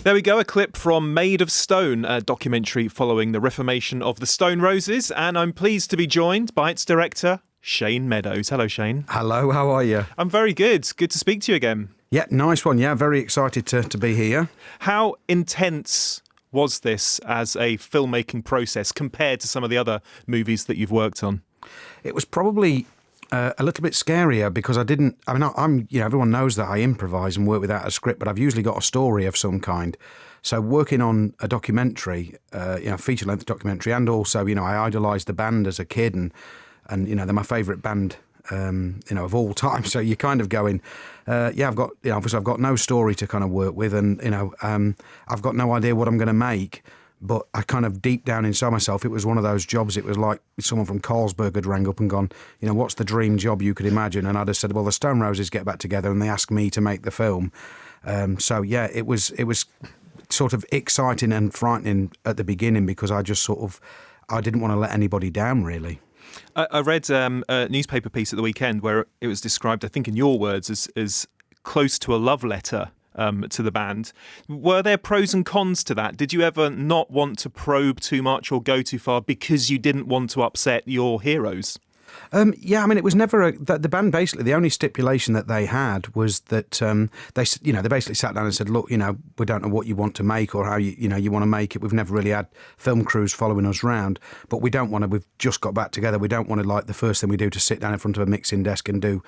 There we go, a clip from Made of Stone, a documentary following the reformation of the Stone Roses, and I'm pleased to be joined by its director, Shane Meadows. Hello, Shane. Hello, how are you? I'm very good. Good to speak to you again. Yeah, nice one. Yeah, very excited to be here. How intense was this as a filmmaking process compared to some of the other movies that you've worked on? It was probably a little bit scarier because I'm everyone knows that I improvise and work without a script, but I've usually got a story of some kind. So working on a documentary, feature-length documentary, and also, I idolised the band as a kid, and they're my favourite band, of all time. So you're kind of going, I've got, obviously I've got no story to kind of work with, and I've got no idea what I'm going to make. But I kind of deep down inside myself, it was one of those jobs. It was like someone from Carlsberg had rang up and gone, what's the dream job you could imagine? And I'd have said, well, the Stone Roses get back together and they ask me to make the film. It was sort of exciting and frightening at the beginning because I didn't want to let anybody down, really. I read a newspaper piece at the weekend where it was described, I think in your words, as close to a love letter to the band. Were there pros and cons to that? Did you ever not want to probe too much or go too far because you didn't want to upset your heroes? It was never the band. Basically, the only stipulation that they had was that they basically sat down and said, look, we don't know what you want to make or how you want to make it. We've never really had film crews following us round, but we don't want to. We've just got back together. We don't want to, like, the first thing we do to sit down in front of a mixing desk and do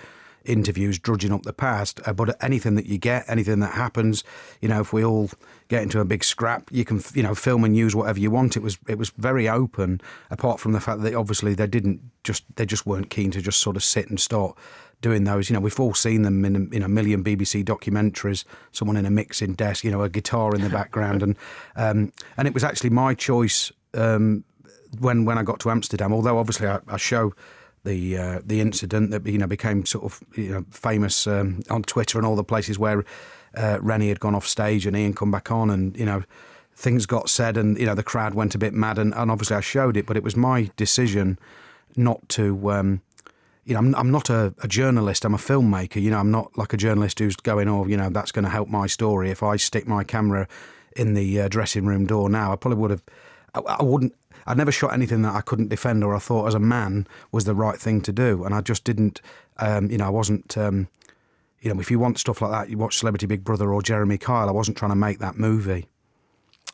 interviews drudging up the past, but anything that you get, anything that happens, if we all get into a big scrap, you can film and use whatever you want. It was very open, apart from the fact that obviously they just weren't keen to just sort of sit and start doing those. We've all seen them in a million BBC documentaries, someone in a mixing desk, a guitar in the background, and it was actually my choice when I got to Amsterdam, although obviously I show the incident that became sort of famous on Twitter and all the places where Rennie had gone off stage and Ian come back on, and things got said, and the crowd went a bit mad, and obviously I showed it, but it was my decision not to. I'm not a journalist. I'm a filmmaker. I'm not like a journalist who's going, that's going to help my story. If I stick my camera in the dressing room door now, I probably would have. I wouldn't. I'd never shot anything that I couldn't defend or I thought as a man was the right thing to do. And I just didn't, I wasn't, if you want stuff like that, you watch Celebrity Big Brother or Jeremy Kyle. I wasn't trying to make that movie.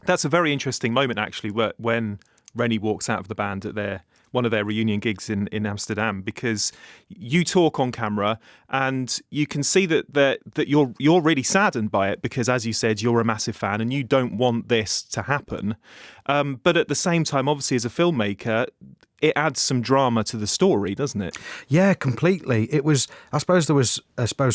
That's a very interesting moment, actually, when Rennie walks out of the band at one of their reunion gigs in Amsterdam, because you talk on camera and you can see that you're really saddened by it because, as you said, you're a massive fan and you don't want this to happen. But at the same time, obviously, as a filmmaker, it adds some drama to the story, doesn't it? Yeah, completely. It was, I suppose there was,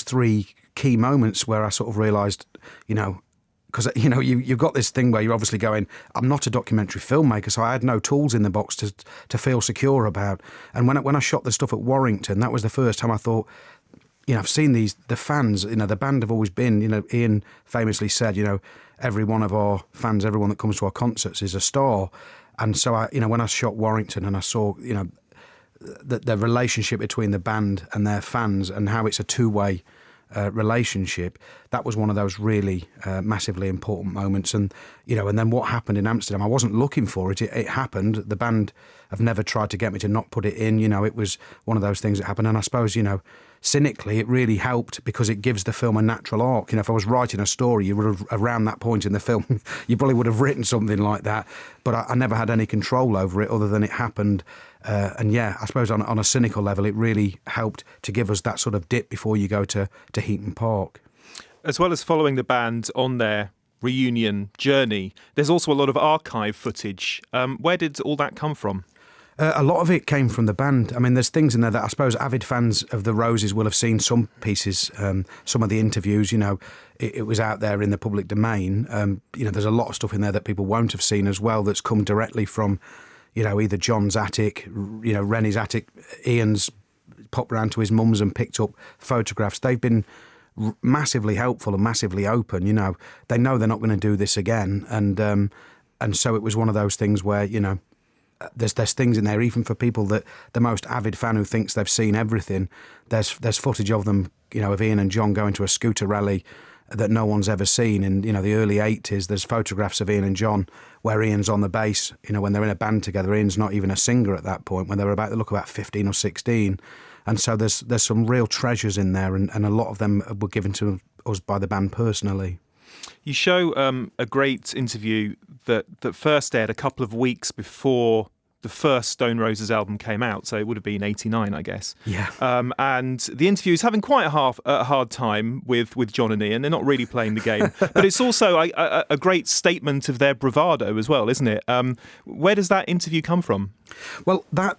three key moments where I sort of realised, because, you've got this thing where you're obviously going, I'm not a documentary filmmaker, so I had no tools in the box to feel secure about. And when I shot the stuff at Warrington, that was the first time I thought, I've seen the fans, the band have always been, Ian famously said, every one of our fans, everyone that comes to our concerts is a star. And so, when I shot Warrington and I saw, the relationship between the band and their fans and how it's a two-way relationship, that was one of those really massively important moments. And and then what happened in Amsterdam, I wasn't looking for it. It happened. The band have never tried to get me to not put it in. It was one of those things that happened. And I suppose, cynically, it really helped because it gives the film a natural arc. If I was writing a story, you would have, around that point in the film, you probably would have written something like that. But I never had any control over it other than it happened. I suppose on a cynical level, it really helped to give us that sort of dip before you go to Heaton Park. As well as following the band on their reunion journey, there's also a lot of archive footage. Where did all that come from? A lot of it came from the band. I mean, there's things in there that I suppose avid fans of the Roses will have seen some pieces, some of the interviews, it was out there in the public domain. There's a lot of stuff in there that people won't have seen as well that's come directly from, either John's attic, Rennie's attic, Ian's popped round to his mum's and picked up photographs. They've been massively helpful and massively open. They know they're not going to do this again. And so it was one of those things where, there's things in there, even for people that the most avid fan who thinks they've seen everything. There's footage of them, of Ian and John going to a scooter rally that no one's ever seen. In the early 80s, there's photographs of Ian and John where Ian's on the bass. When they're in a band together, Ian's not even a singer at that point. When they look about 15 or 16, and so there's some real treasures in there, and a lot of them were given to us by the band personally. You show a great interview that first aired a couple of weeks before the first Stone Roses album came out, so it would have been 89, I guess. Yeah. And the interview is having quite a hard time with John and Ian. They're not really playing the game. But it's also a great statement of their bravado as well, isn't it? Where does that interview come from? Well, that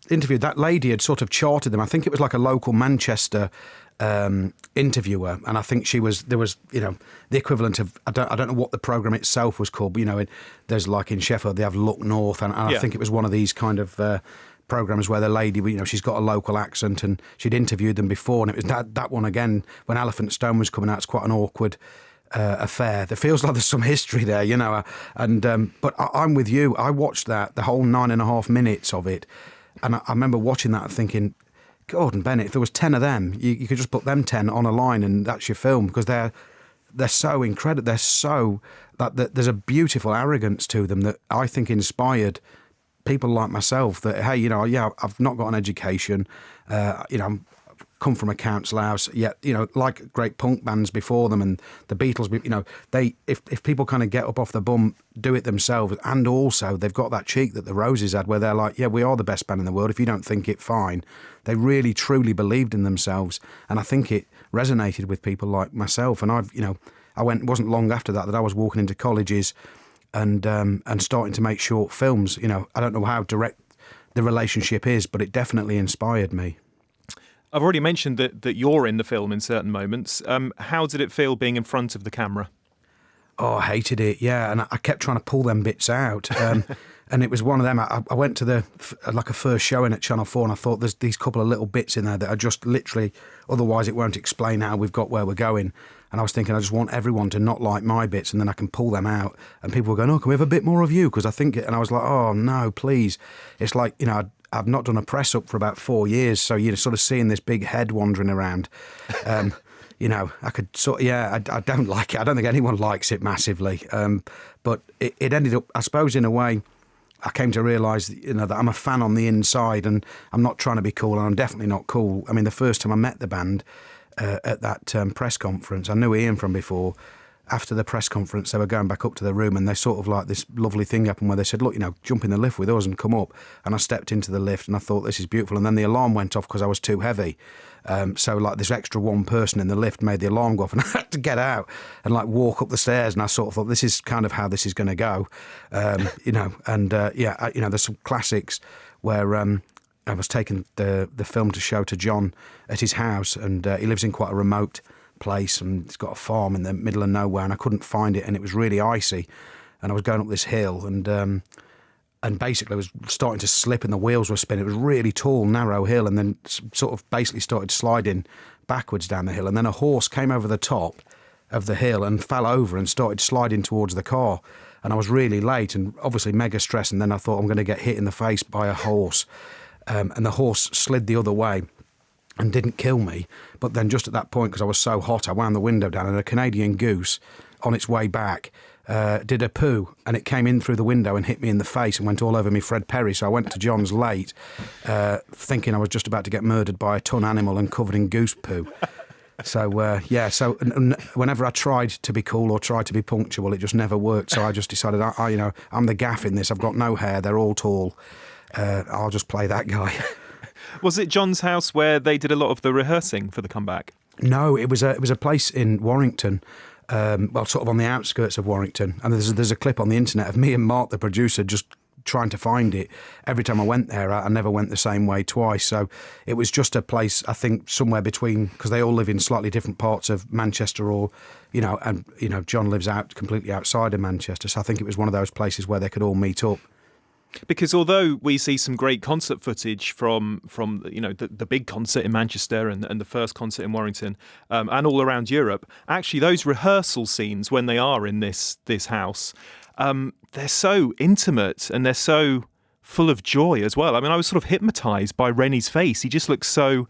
interview, that lady had sort of charted them. I think it was like a local Manchester interviewer, and I think there was the equivalent of, I don't know what the programme itself was called, but there's like in Sheffield they have Look North, and I think it was one of these kind of programmes where the lady, she's got a local accent, and she'd interviewed them before, and it was that one again when Elephant Stone was coming out. It's quite an awkward affair. There feels like there's some history there, but I'm with you. I watched the whole 9.5 minutes of it, and I remember watching that and thinking, Gordon Bennett, if there was 10 of them, you could just put them 10 on a line and that's your film, because they're so incredible. They're so that there's a beautiful arrogance to them that I think inspired people like myself. That hey, I've not got an education, I'm come from a council house, yet like great punk bands before them and the Beatles, they if people kind of get up off the bum, do it themselves, and also they've got that cheek that the Roses had, where they're like, yeah, we are the best band in the world. If you don't think it, fine. They really truly believed in themselves, and I think it resonated with people like myself. And it wasn't long after that I was walking into colleges and starting to make short films. I don't know how direct the relationship is, but it definitely inspired me. I've already mentioned that you're in the film in certain moments. How did it feel being in front of the camera? Oh, I hated it, yeah. And I kept trying to pull them bits out. And it was one of them. I went to a first showing at Channel 4, and I thought there's these couple of little bits in there that are just literally, otherwise it won't explain how we've got where we're going. And I was thinking, I just want everyone to not like my bits, and then I can pull them out. And people were going, oh, can we have a bit more of you? Because I think it. And I was like, oh, no, please. It's like, I've not done a press up for about 4 years, so you're sort of seeing this big head wandering around. I could I don't like it. I don't think anyone likes it massively. But it ended up, I suppose, in a way, I came to realise that I'm a fan on the inside, and I'm not trying to be cool, and I'm definitely not cool. I mean, the first time I met the band at that press conference, I knew Ian from before. After the press conference, they were going back up to the room, and they sort of like this lovely thing happened where they said, look, jump in the lift with us and come up. And I stepped into the lift and I thought, this is beautiful. And then the alarm went off because I was too heavy. So like this extra one person in the lift made the alarm go off, and I had to get out and like walk up the stairs. And I sort of thought, this is kind of how this is going to go. There's some classics where I was taking the film to show to John at his house, and he lives in quite a remote place, and it's got a farm in the middle of nowhere, and I couldn't find it, and it was really icy, and I was going up this hill, and basically I was starting to slip and the wheels were spinning. It was a really tall, narrow hill, and then sort of basically started sliding backwards down the hill, and then a horse came over the top of the hill and fell over and started sliding towards the car, and I was really late and obviously mega stressed, and then I thought, I'm going to get hit in the face by a horse, and the horse slid the other way and didn't kill me. But then just at that point, because I was so hot, I wound the window down, and a Canadian goose on its way back did a poo, and it came in through the window and hit me in the face and went all over me Fred Perry. So I went to John's late thinking I was just about to get murdered by a ton animal and covered in goose poo. So whenever I tried to be cool or tried to be punctual, it just never worked. So I just decided, I'm the gaff in this. I've got no hair, they're all tall, I'll just play that guy. Was it John's house where they did a lot of the rehearsing for the comeback? No, it was a place in Warrington, sort of on the outskirts of Warrington. And there's a clip on the internet of me and Mark, the producer, just trying to find it. Every time I went there, I never went the same way twice. So it was just a place, I think, somewhere between, because they all live in slightly different parts of Manchester, or, John lives completely outside of Manchester. So I think it was one of those places where they could all meet up. Because although we see some great concert footage from the big concert in Manchester and the first concert in Warrington and all around Europe, actually those rehearsal scenes when they are in this house, they're so intimate and they're so full of joy as well. I mean, I was sort of hypnotised by Rennie's face. He just looks so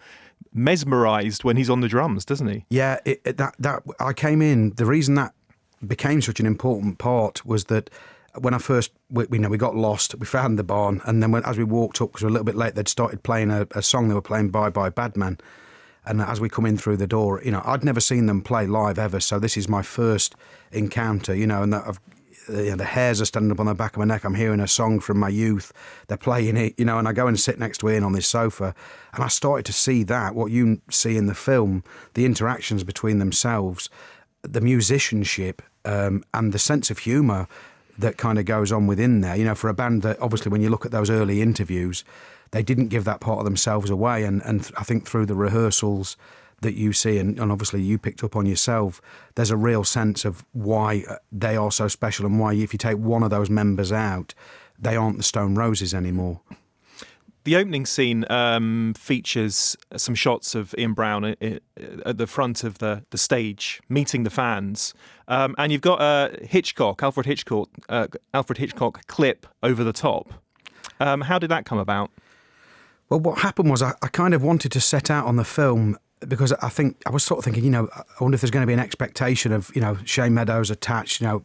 mesmerised when he's on the drums, doesn't he? Yeah, that I came in. The reason that became such an important part was that when I first, we got lost, we found the barn, and then as we walked up, because we were a little bit late, they'd started playing a song they were playing, Bye Bye Badman. And as we come in through the door, I'd never seen them play live ever, so this is my first encounter, and that the hairs are standing up on the back of my neck. I'm hearing a song from my youth. They're playing it, and I go and sit next to Ian on this sofa, and I started to see what you see in the film, the interactions between themselves, the musicianship, and the sense of humour that kind of goes on within there. For a band that, obviously, when you look at those early interviews, they didn't give that part of themselves away. And I think through the rehearsals that you see, and obviously you picked up on yourself, there's a real sense of why they are so special, and why if you take one of those members out, they aren't the Stone Roses anymore. The opening scene features some shots of Ian Brown at the front of the stage, meeting the fans, and you've got Alfred Hitchcock clip over the top. How did that come about? Well, what happened was I kind of wanted to set out on the film because I think I was sort of thinking, I wonder if there's going to be an expectation of, Shane Meadows attached, I've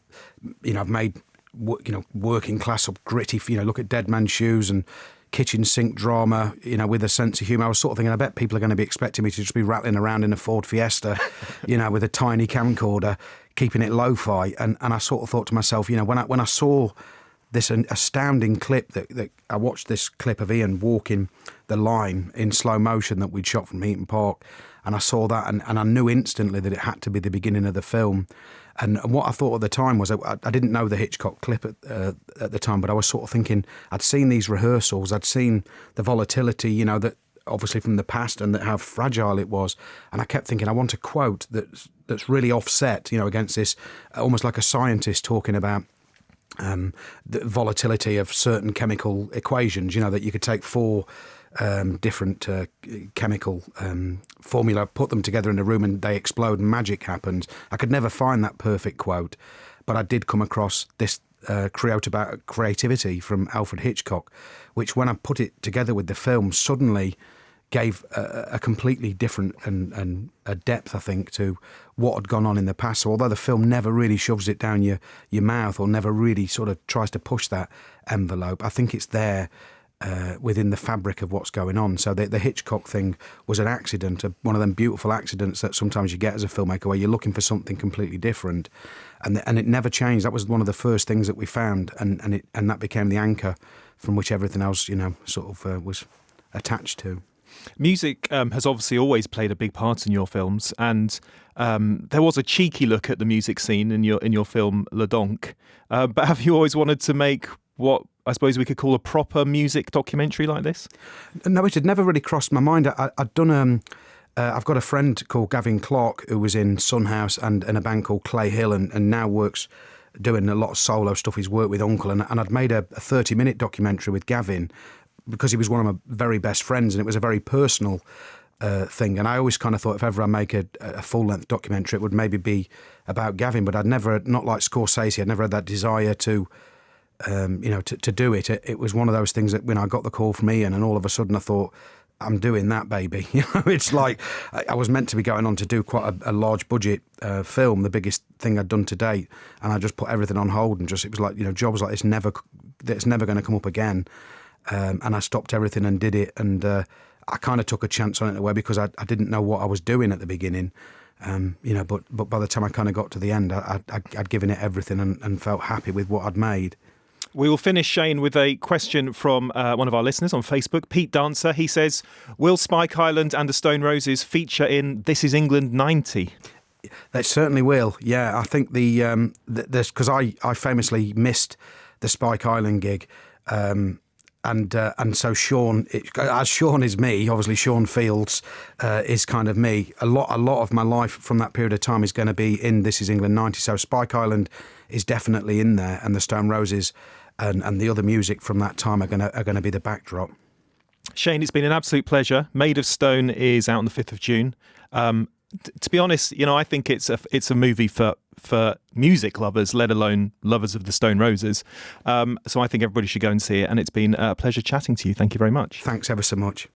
made, working class up gritty, look at Dead Man's Shoes and kitchen sink drama, with a sense of humour. I was sort of thinking, I bet people are going to be expecting me to just be rattling around in a Ford Fiesta, with a tiny camcorder, keeping it lo-fi. And I sort of thought to myself, when I saw this astounding clip that I watched this clip of Ian walking the line in slow motion that we'd shot from Heaton Park, and I saw that and I knew instantly that it had to be the beginning of the film. And what I thought at the time was I didn't know the Hitchcock clip at the time, but I was sort of thinking I'd seen these rehearsals, I'd seen the volatility, that obviously from the past, and that how fragile it was, and I kept thinking I want a quote that's really offset, against this, almost like a scientist talking about the volatility of certain chemical equations, that you could take four different chemical formula, put them together in a room and they explode and magic happens. I could never find that perfect quote, but I did come across this quote about creativity from Alfred Hitchcock, which when I put it together with the film suddenly gave a completely different and a depth, I think, to what had gone on in the past. So although the film never really shoves it down your mouth or never really sort of tries to push that envelope, I think it's there within the fabric of what's going on. So the Hitchcock thing was an accident, one of them beautiful accidents that sometimes you get as a filmmaker where you're looking for something completely different, and it never changed. That was one of the first things that we found, and that became the anchor from which everything else, sort of was attached to. Music has obviously always played a big part in your films, and there was a cheeky look at the music scene in your film Le Donk. But have you always wanted to make what I suppose we could call a proper music documentary like this? No, it had never really crossed my mind. I'd done I've got a friend called Gavin Clark who was in Son House and a band called Clay Hill, and now works doing a lot of solo stuff. He's worked with Uncle, and I'd made a 30-minute documentary with Gavin because he was one of my very best friends, and it was a very personal thing. And I always kind of thought if ever I make a full-length documentary, it would maybe be about Gavin, but I'd never, not like Scorsese, I'd never had that desire to do it. It was one of those things that when I got the call from Ian, and all of a sudden I thought, I'm doing that, baby. It's like I was meant to be going on to do quite a large budget film, the biggest thing I'd done to date, and I just put everything on hold and it was like, jobs like this it's never going to come up again. And I stopped everything and did it, and I kind of took a chance on it in a way because I didn't know what I was doing at the beginning. But by the time I kind of got to the end, I'd given it everything and felt happy with what I'd made. We will finish, Shane, with a question from one of our listeners on Facebook, Pete Dancer. He says, will Spike Island and the Stone Roses feature in This Is England 90? They certainly will, yeah. I think this because I famously missed the Spike Island gig, and so Sean, as Sean is me, obviously Sean Fields is kind of me. A lot of my life from that period of time is going to be in This Is England 90. So Spike Island is definitely in there, and the Stone Roses and the other music from that time are going to be the backdrop. Shane, it's been an absolute pleasure. Made of Stone is out on the 5th of June. To be honest, I think it's a movie for music lovers, let alone lovers of the Stone Roses. So I think everybody should go and see it. And it's been a pleasure chatting to you. Thank you very much. Thanks ever so much.